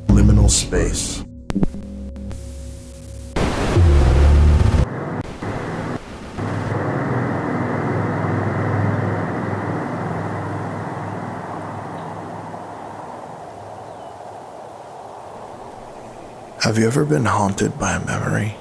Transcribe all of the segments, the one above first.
Liminal Space. Have you ever been haunted by a memory?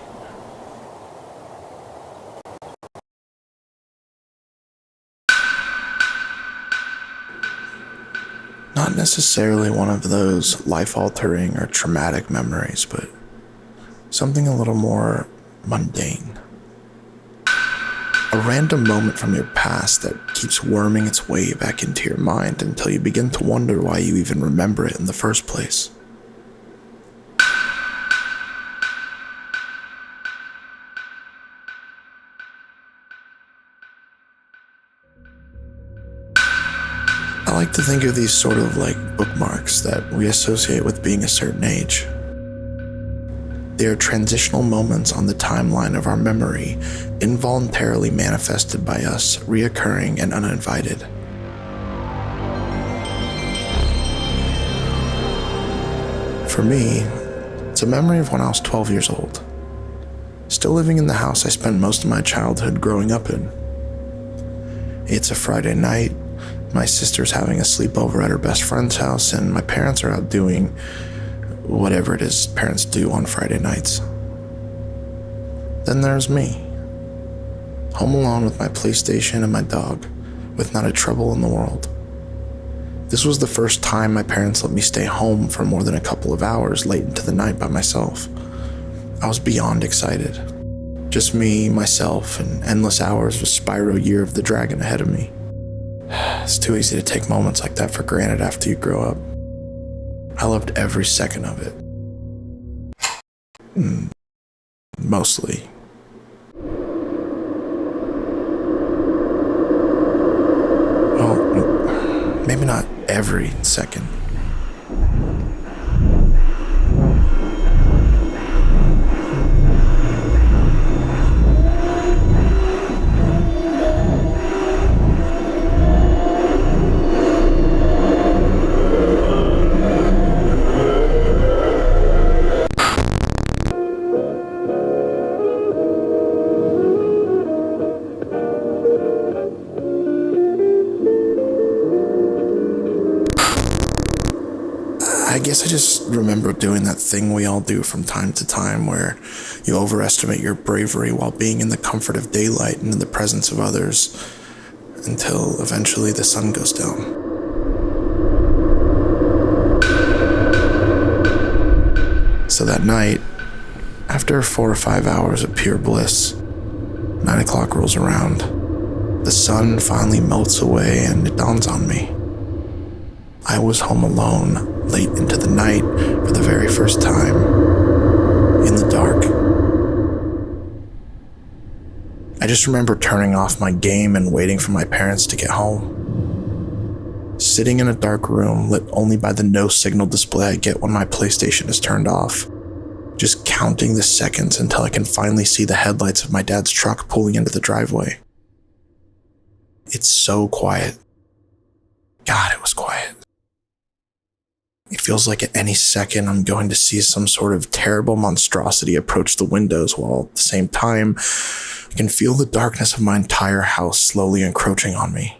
Not necessarily one of those life-altering or traumatic memories, but something a little more mundane. A random moment from your past that keeps worming its way back into your mind until you begin to wonder why you even remember it in the first place. I like to think of these sort of like bookmarks that we associate with being a certain age. They are transitional moments on the timeline of our memory, involuntarily manifested by us, reoccurring and uninvited. For me, it's a memory of when I was 12 years old, still living in the house I spent most of my childhood growing up in. It's a Friday night. My sister's having a sleepover at her best friend's house, and my parents are out doing whatever it is parents do on Friday nights. Then there's me, home alone with my PlayStation and my dog, with not a trouble in the world. This was the first time my parents let me stay home for more than a couple of hours late into the night by myself. I was beyond excited. Just me, myself, and endless hours of Spyro Year of the Dragon ahead of me. It's too easy to take moments like that for granted after you grow up. I loved every second of it. Mostly. Well, maybe not every second. I guess I just remember doing that thing we all do from time to time where you overestimate your bravery while being in the comfort of daylight and in the presence of others until eventually the sun goes down. So that night, after 4 or 5 hours of pure bliss, 9 o'clock rolls around. The sun finally melts away and it dawns on me. I was home alone, late into the night, for the very first time, in the dark. I just remember turning off my game and waiting for my parents to get home. Sitting in a dark room, lit only by the no-signal display I get when my PlayStation is turned off. Just counting the seconds until I can finally see the headlights of my dad's truck pulling into the driveway. It's so quiet. God, it was quiet. It feels like at any second I'm going to see some sort of terrible monstrosity approach the windows, while at the same time, I can feel the darkness of my entire house slowly encroaching on me.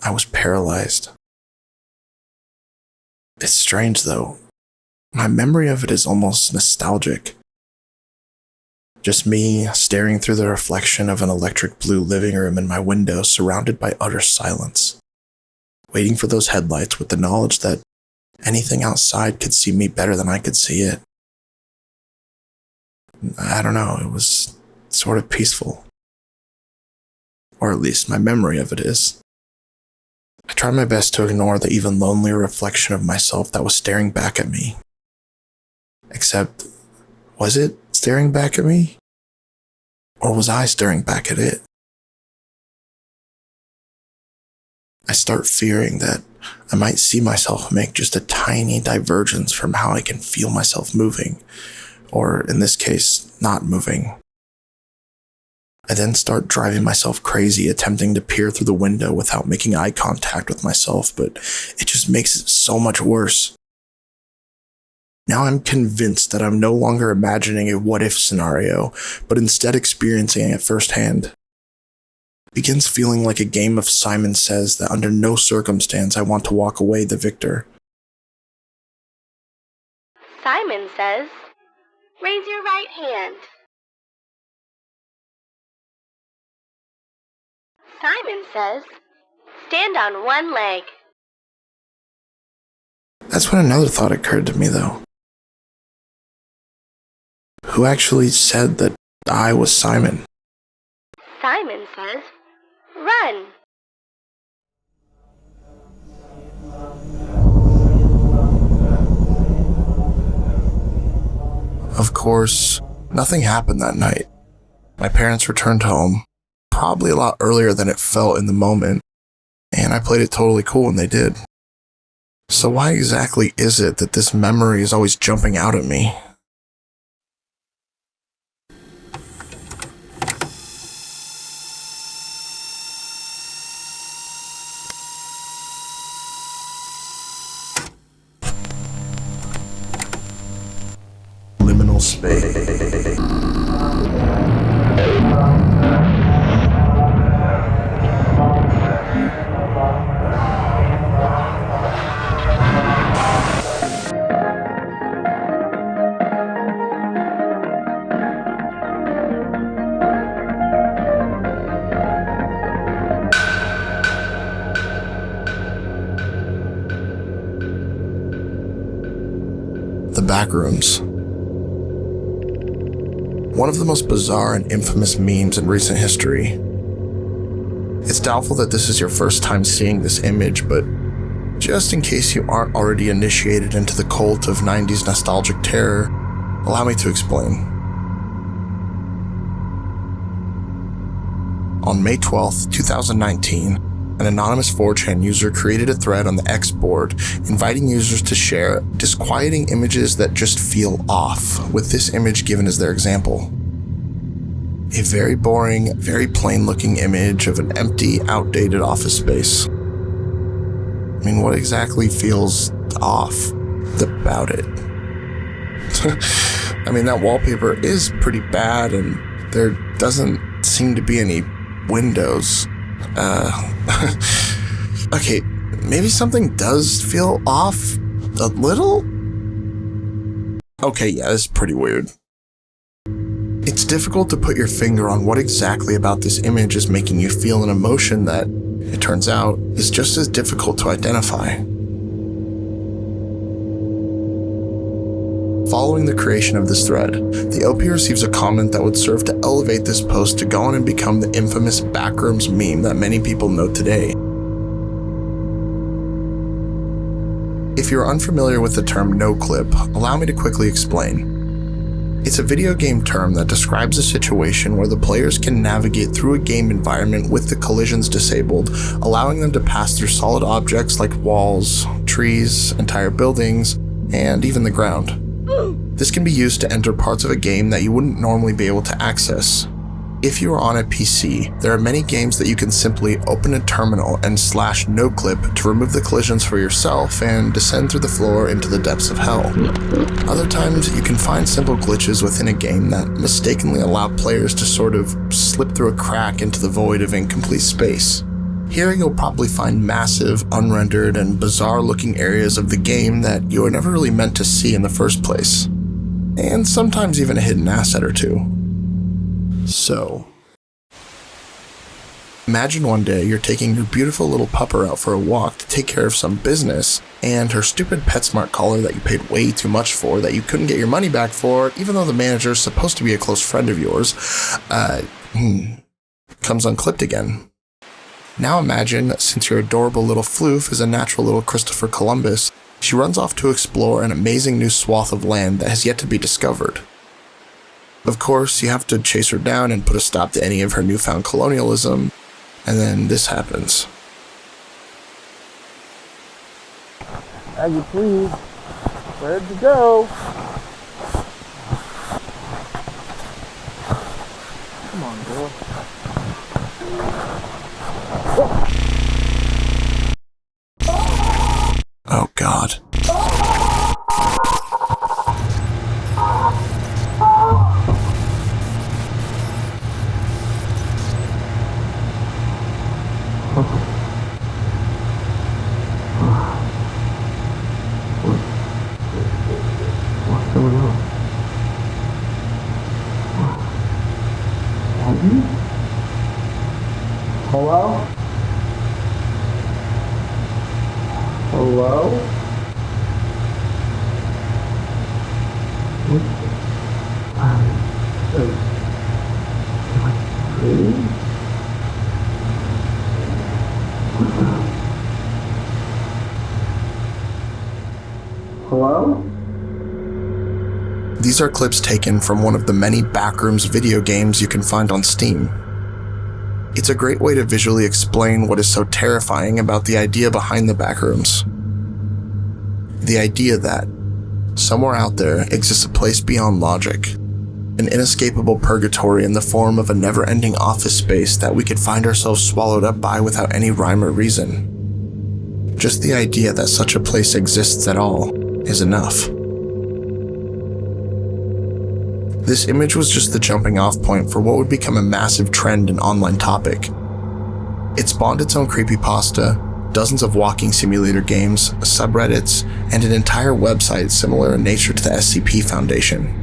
I was paralyzed. It's strange though. My memory of it is almost nostalgic. Just me staring through the reflection of an electric blue living room in my window, surrounded by utter silence. Waiting for those headlights with the knowledge that anything outside could see me better than I could see it. I don't know, it was sort of peaceful. Or at least my memory of it is. I tried my best to ignore the even lonelier reflection of myself that was staring back at me. Except, was it staring back at me? Or was I staring back at it? I start fearing that I might see myself make just a tiny divergence from how I can feel myself moving, or in this case, not moving. I then start driving myself crazy, attempting to peer through the window without making eye contact with myself, but it just makes it so much worse. Now I'm convinced that I'm no longer imagining a what-if scenario, but instead experiencing it firsthand. It begins feeling like a game of Simon Says that under no circumstance I want to walk away the victor. Simon says, raise your right hand. Simon says, stand on one leg. That's when another thought occurred to me, though. Who actually said that I was Simon? Simon says, run. Of course, nothing happened that night. My parents returned home, probably a lot earlier than it felt in the moment, and I played it totally cool when they did. So why exactly is it that this memory is always jumping out at me? Liminal Space. The Backrooms. One of the most bizarre and infamous memes in recent history. It's doubtful that this is your first time seeing this image, but just in case you aren't already initiated into the cult of 90s nostalgic terror, allow me to explain. On May 12th, 2019, an anonymous 4chan user created a thread on the X board inviting users to share disquieting images that just feel off, with this image given as their example. A very boring, very plain-looking image of an empty, outdated office space. I mean, what exactly feels off about it? I mean, that wallpaper is pretty bad, and there doesn't seem to be any windows. Okay, maybe something does feel off a little? Okay, yeah, this is pretty weird. It's difficult to put your finger on what exactly about this image is making you feel an emotion that, it turns out, is just as difficult to identify. Following the creation of this thread, the OP receives a comment that would serve to elevate this post to go on and become the infamous Backrooms meme that many people know today. If you're unfamiliar with the term no-clip, allow me to quickly explain. It's a video game term that describes a situation where the players can navigate through a game environment with the collisions disabled, allowing them to pass through solid objects like walls, trees, entire buildings, and even the ground. This can be used to enter parts of a game that you wouldn't normally be able to access. If you are on a PC, there are many games that you can simply open a terminal and slash no-clip to remove the collisions for yourself and descend through the floor into the depths of hell. Other times, you can find simple glitches within a game that mistakenly allow players to sort of slip through a crack into the void of incomplete space. Here you'll probably find massive, unrendered, and bizarre-looking areas of the game that you were never really meant to see in the first place. And sometimes even a hidden asset or two. So, imagine one day you're taking your beautiful little pupper out for a walk to take care of some business, and her stupid PetSmart collar that you paid way too much for that you couldn't get your money back for, even though the manager's supposed to be a close friend of yours, comes unclipped again. Now imagine that since your adorable little floof is a natural little Christopher Columbus, she runs off to explore an amazing new swath of land that has yet to be discovered. Of course, you have to chase her down and put a stop to any of her newfound colonialism, and then this happens. Maggie, please. Where'd you go? Come on, girl. Oh, God. What's going on? Maggie? Hello? Hello? Hello? These are clips taken from one of the many Backrooms video games you can find on Steam. It's a great way to visually explain what is so terrifying about the idea behind the Backrooms. The idea that, somewhere out there, exists a place beyond logic, an inescapable purgatory in the form of a never-ending office space that we could find ourselves swallowed up by without any rhyme or reason. Just the idea that such a place exists at all is enough. This image was just the jumping off point for what would become a massive trend and online topic. It spawned its own creepypasta, dozens of walking simulator games, subreddits, and an entire website similar in nature to the SCP Foundation.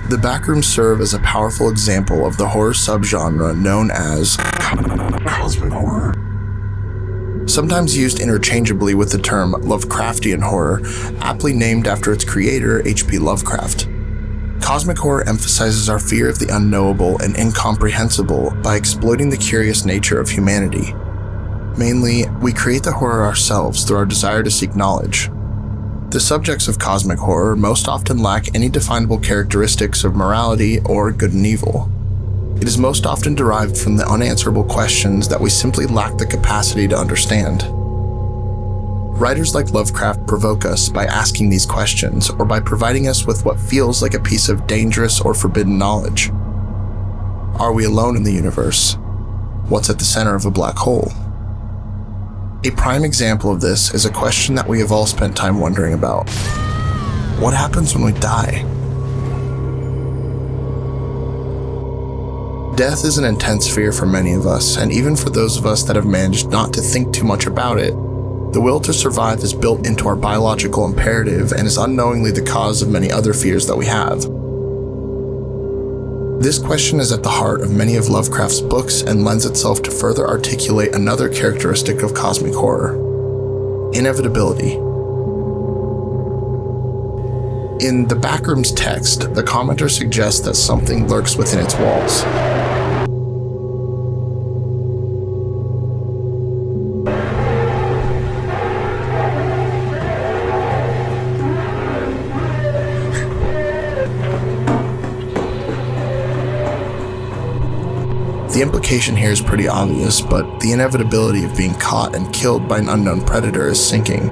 The Backrooms serve as a powerful example of the horror subgenre known as cosmic horror. Sometimes used interchangeably with the term Lovecraftian horror, aptly named after its creator, H.P. Lovecraft. Cosmic horror emphasizes our fear of the unknowable and incomprehensible by exploiting the curious nature of humanity. Mainly, we create the horror ourselves through our desire to seek knowledge. The subjects of cosmic horror most often lack any definable characteristics of morality or good and evil. It is most often derived from the unanswerable questions that we simply lack the capacity to understand. Writers like Lovecraft provoke us by asking these questions or by providing us with what feels like a piece of dangerous or forbidden knowledge. Are we alone in the universe? What's at the center of a black hole? A prime example of this is a question that we have all spent time wondering about. What happens when we die? Death is an intense fear for many of us, and even for those of us that have managed not to think too much about it, the will to survive is built into our biological imperative and is unknowingly the cause of many other fears that we have. This question is at the heart of many of Lovecraft's books and lends itself to further articulate another characteristic of cosmic horror: inevitability. In the Backrooms text, the commenter suggests that something lurks within its walls. The implication here is pretty obvious, but the inevitability of being caught and killed by an unknown predator is sinking.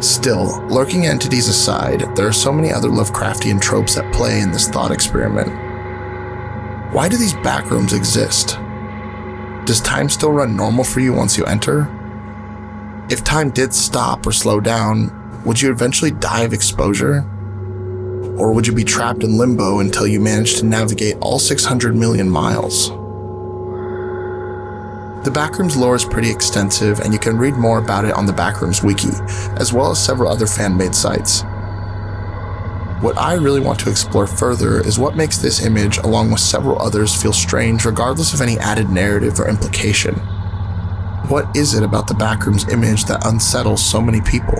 Still, lurking entities aside, there are so many other Lovecraftian tropes at play in this thought experiment. Why do these backrooms exist? Does time still run normal for you once you enter? If time did stop or slow down, would you eventually die of exposure? Or would you be trapped in limbo until you managed to navigate all 600 million miles? The Backrooms lore is pretty extensive, and you can read more about it on the Backrooms wiki, as well as several other fan-made sites. What I really want to explore further is what makes this image, along with several others, feel strange regardless of any added narrative or implication. What is it about the Backrooms image that unsettles so many people?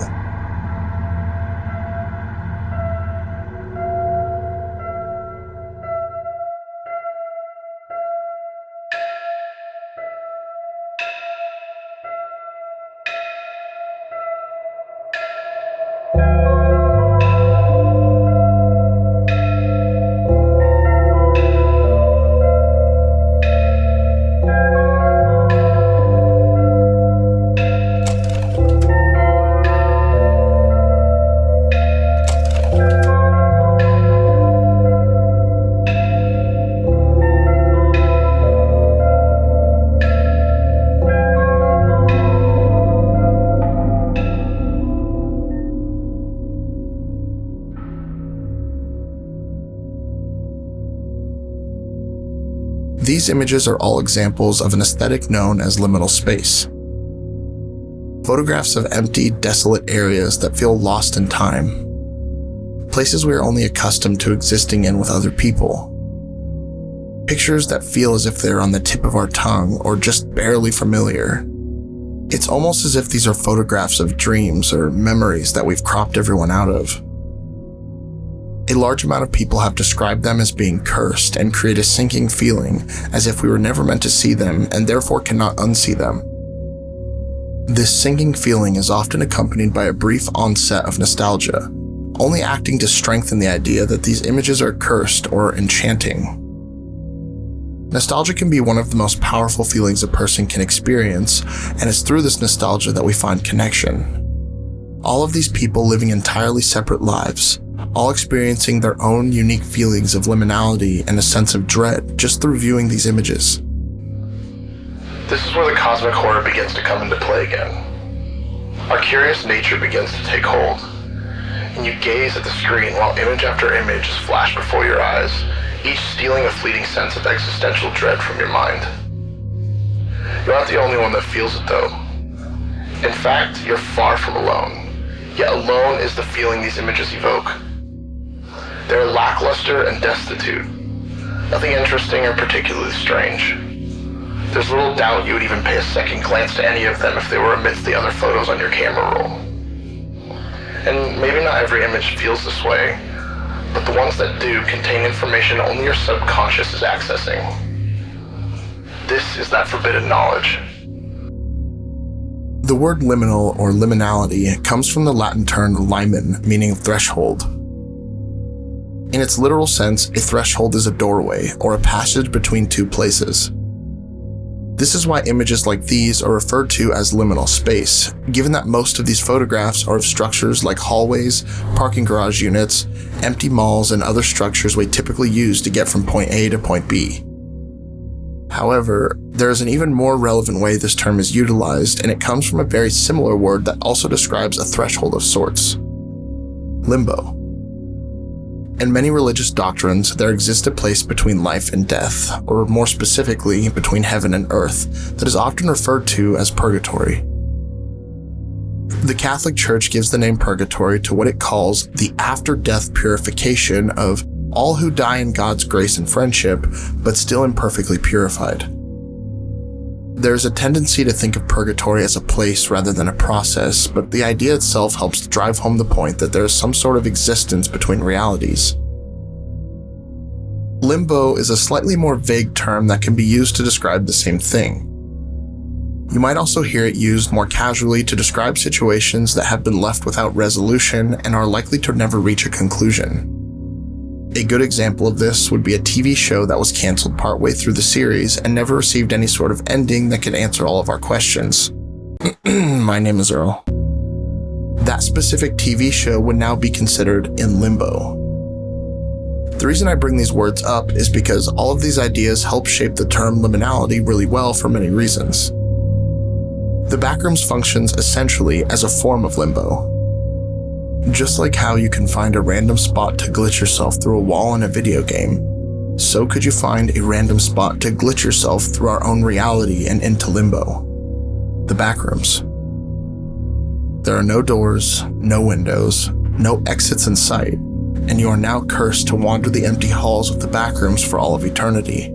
These images are all examples of an aesthetic known as liminal space. Photographs of empty, desolate areas that feel lost in time. Places we are only accustomed to existing in with other people. Pictures that feel as if they're on the tip of our tongue or just barely familiar. It's almost as if these are photographs of dreams or memories that we've cropped everyone out of. A large amount of people have described them as being cursed and create a sinking feeling as if we were never meant to see them and therefore cannot unsee them. This sinking feeling is often accompanied by a brief onset of nostalgia, only acting to strengthen the idea that these images are cursed or enchanting. Nostalgia can be one of the most powerful feelings a person can experience, and it's through this nostalgia that we find connection. All of these people living entirely separate lives, all experiencing their own unique feelings of liminality and a sense of dread just through viewing these images. This is where the cosmic horror begins to come into play again. Our curious nature begins to take hold, and you gaze at the screen while image after image is flashed before your eyes, each stealing a fleeting sense of existential dread from your mind. You're not the only one that feels it though. In fact, you're far from alone, yet alone is the feeling these images evoke. They're lackluster and destitute, nothing interesting or particularly strange. There's little doubt you would even pay a second glance to any of them if they were amidst the other photos on your camera roll. And maybe not every image feels this way, but the ones that do contain information only your subconscious is accessing. This is that forbidden knowledge. The word liminal or liminality comes from the Latin term limen, meaning threshold. In its literal sense, a threshold is a doorway or a passage between two places. This is why images like these are referred to as liminal space, given that most of these photographs are of structures like hallways, parking garage units, empty malls, and other structures we typically use to get from point A to point B. However, there is an even more relevant way this term is utilized, and it comes from a very similar word that also describes a threshold of sorts: limbo. In many religious doctrines, there exists a place between life and death, or more specifically, between heaven and earth, that is often referred to as purgatory. The Catholic Church gives the name purgatory to what it calls the after-death purification of all who die in God's grace and friendship, but still imperfectly purified. There is a tendency to think of purgatory as a place rather than a process, but the idea itself helps to drive home the point that there is some sort of existence between realities. Limbo is a slightly more vague term that can be used to describe the same thing. You might also hear it used more casually to describe situations that have been left without resolution and are likely to never reach a conclusion. A good example of this would be a TV show that was canceled partway through the series and never received any sort of ending that could answer all of our questions. My name is Earl. That specific TV show would now be considered in limbo. The reason I bring these words up is because all of these ideas help shape the term liminality really well for many reasons. The Backrooms functions essentially as a form of limbo. Just like how you can find a random spot to glitch yourself through a wall in a video game, so could you find a random spot to glitch yourself through our own reality and into limbo. The Backrooms. There are no doors, no windows, no exits in sight, and you are now cursed to wander the empty halls of the Backrooms for all of eternity.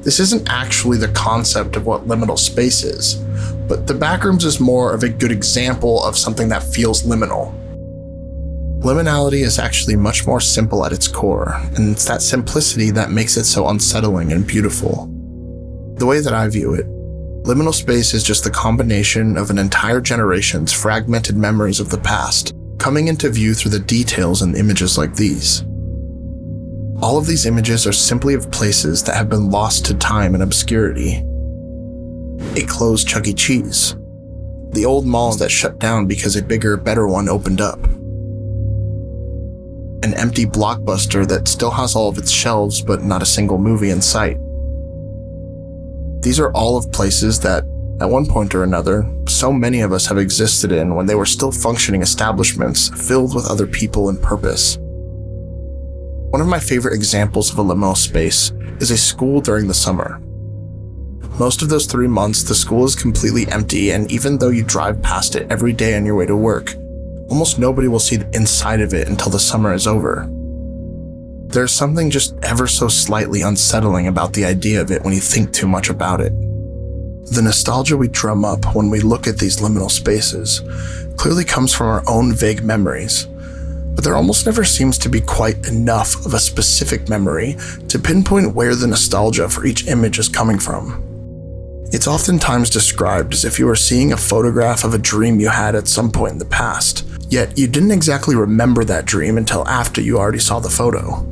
This isn't actually the concept of what liminal space is, but the Backrooms is more of a good example of something that feels liminal. Liminality is actually much more simple at its core, and it's that simplicity that makes it so unsettling and beautiful. The way that I view it, liminal space is just the combination of an entire generation's fragmented memories of the past coming into view through the details in images like these. All of these images are simply of places that have been lost to time and obscurity. A closed Chuck E. Cheese, the old malls that shut down because a bigger, better one opened up, an empty Blockbuster that still has all of its shelves but not a single movie in sight. These are all of places that, at one point or another, so many of us have existed in when they were still functioning establishments filled with other people and purpose. One of my favorite examples of a liminal space is a school during the summer. Most of those 3 months, the school is completely empty, and even though you drive past it every day on your way to work, almost nobody will see the inside of it until the summer is over. There's something just ever so slightly unsettling about the idea of it when you think too much about it. The nostalgia we drum up when we look at these liminal spaces clearly comes from our own vague memories, but there almost never seems to be quite enough of a specific memory to pinpoint where the nostalgia for each image is coming from. It's oftentimes described as if you were seeing a photograph of a dream you had at some point in the past, yet you didn't exactly remember that dream until after you already saw the photo.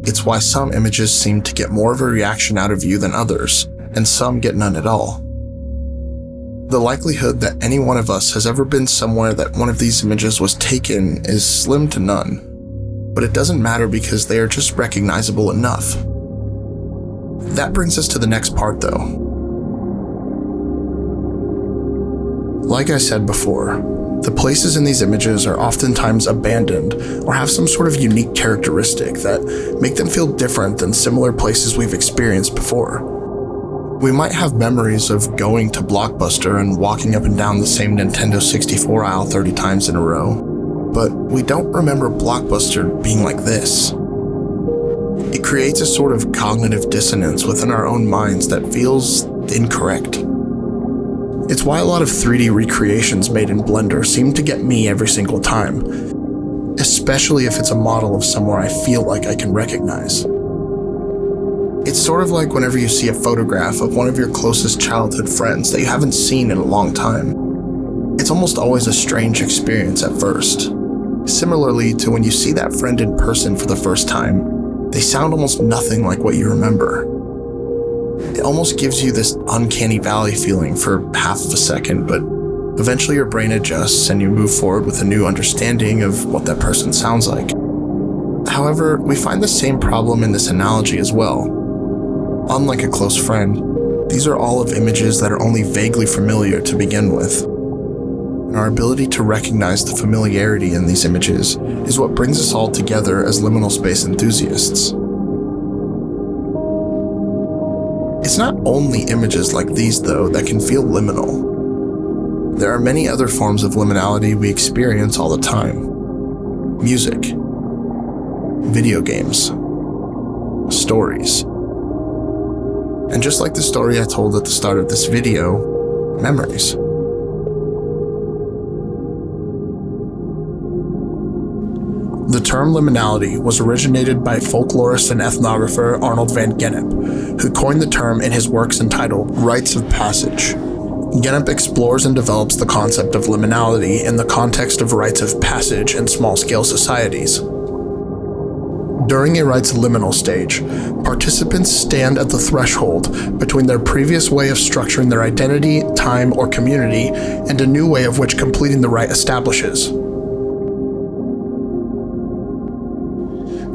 It's why some images seem to get more of a reaction out of you than others, and some get none at all. The likelihood that any one of us has ever been somewhere that one of these images was taken is slim to none, but it doesn't matter because they are just recognizable enough. That brings us to the next part though. Like I said before, the places in these images are oftentimes abandoned or have some sort of unique characteristic that make them feel different than similar places we've experienced before. We might have memories of going to Blockbuster and walking up and down the same Nintendo 64 aisle 30 times in a row, but we don't remember Blockbuster being like this. It creates a sort of cognitive dissonance within our own minds that feels incorrect. It's why a lot of 3D recreations made in Blender seem to get me every single time, especially if it's a model of somewhere I feel like I can recognize. It's sort of like whenever you see a photograph of one of your closest childhood friends that you haven't seen in a long time. It's almost always a strange experience at first. Similarly to when you see that friend in person for the first time, they sound almost nothing like what you remember. It almost gives you this uncanny valley feeling for half of a second, but eventually your brain adjusts and you move forward with a new understanding of what that person sounds like. However, we find the same problem in this analogy as well. Unlike a close friend, these are all of images that are only vaguely familiar to begin with. And our ability to recognize the familiarity in these images is what brings us all together as liminal space enthusiasts. It's not only images like these, though, that can feel liminal. There are many other forms of liminality we experience all the time. Music, video games, stories. And just like the story I told at the start of this video, memories. The term liminality was originated by folklorist and ethnographer Arnold van Gennep, who coined the term in his works entitled Rites of Passage. Gennep explores and develops the concept of liminality in the context of rites of passage in small-scale societies. During a rite's liminal stage, participants stand at the threshold between their previous way of structuring their identity, time, or community, and a new way of which completing the rite establishes.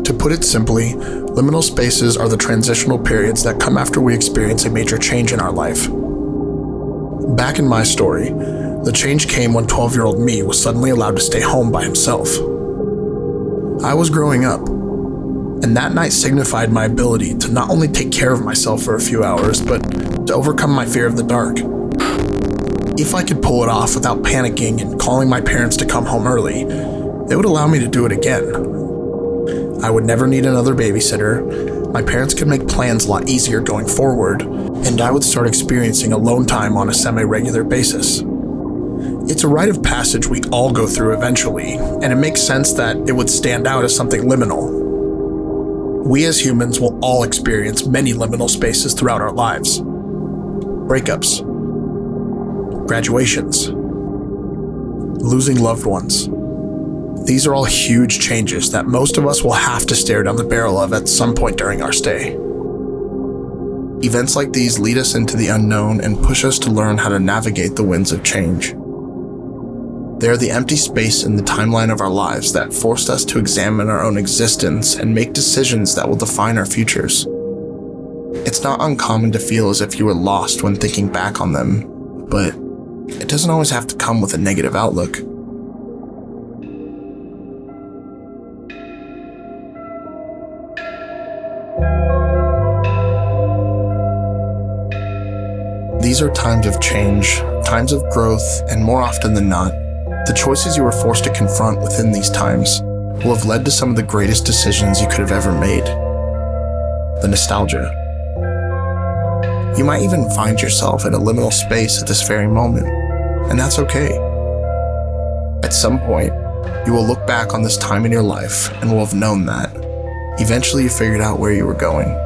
To put it simply, liminal spaces are the transitional periods that come after we experience a major change in our life. Back in my story, the change came when 12-year-old me was suddenly allowed to stay home by himself. I was growing up, and that night signified my ability to not only take care of myself for a few hours, but to overcome my fear of the dark. If I could pull it off without panicking and calling my parents to come home early, they would allow me to do it again. I would never need another babysitter, my parents could make plans a lot easier going forward, and I would start experiencing alone time on a semi-regular basis. It's a rite of passage we all go through eventually, and it makes sense that it would stand out as something liminal. We as humans will all experience many liminal spaces throughout our lives. Breakups, graduations, losing loved ones. These are all huge changes that most of us will have to stare down the barrel of at some point during our stay. Events like these lead us into the unknown and push us to learn how to navigate the winds of change. They are the empty space in the timeline of our lives that forced us to examine our own existence and make decisions that will define our futures. It's not uncommon to feel as if you were lost when thinking back on them, but it doesn't always have to come with a negative outlook. These are times of change, times of growth, and more often than not, the choices you were forced to confront within these times will have led to some of the greatest decisions you could have ever made. The nostalgia. You might even find yourself in a liminal space at this very moment, and that's okay. At some point, you will look back on this time in your life and will have known that eventually you figured out where you were going.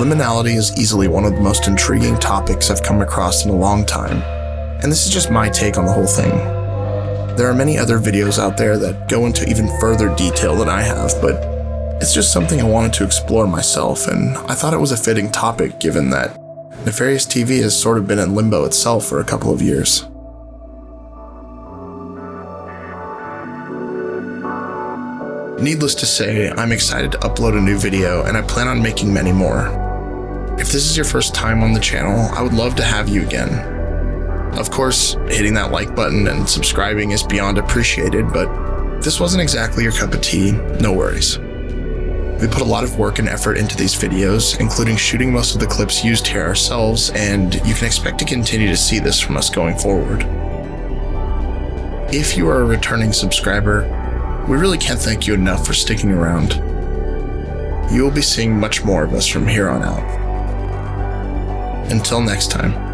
Liminality is easily one of the most intriguing topics I've come across in a long time, and this is just my take on the whole thing. There are many other videos out there that go into even further detail than I have, but it's just something I wanted to explore myself, and I thought it was a fitting topic given that Nefarious TV has sort of been in limbo itself for a couple of years. Needless to say, I'm excited to upload a new video, and I plan on making many more. If this is your first time on the channel, I would love to have you again. Of course, hitting that like button and subscribing is beyond appreciated, but if this wasn't exactly your cup of tea, no worries. We put a lot of work and effort into these videos, including shooting most of the clips used here ourselves, and you can expect to continue to see this from us going forward. If you are a returning subscriber, we really can't thank you enough for sticking around. You will be seeing much more of us from here on out. Until next time.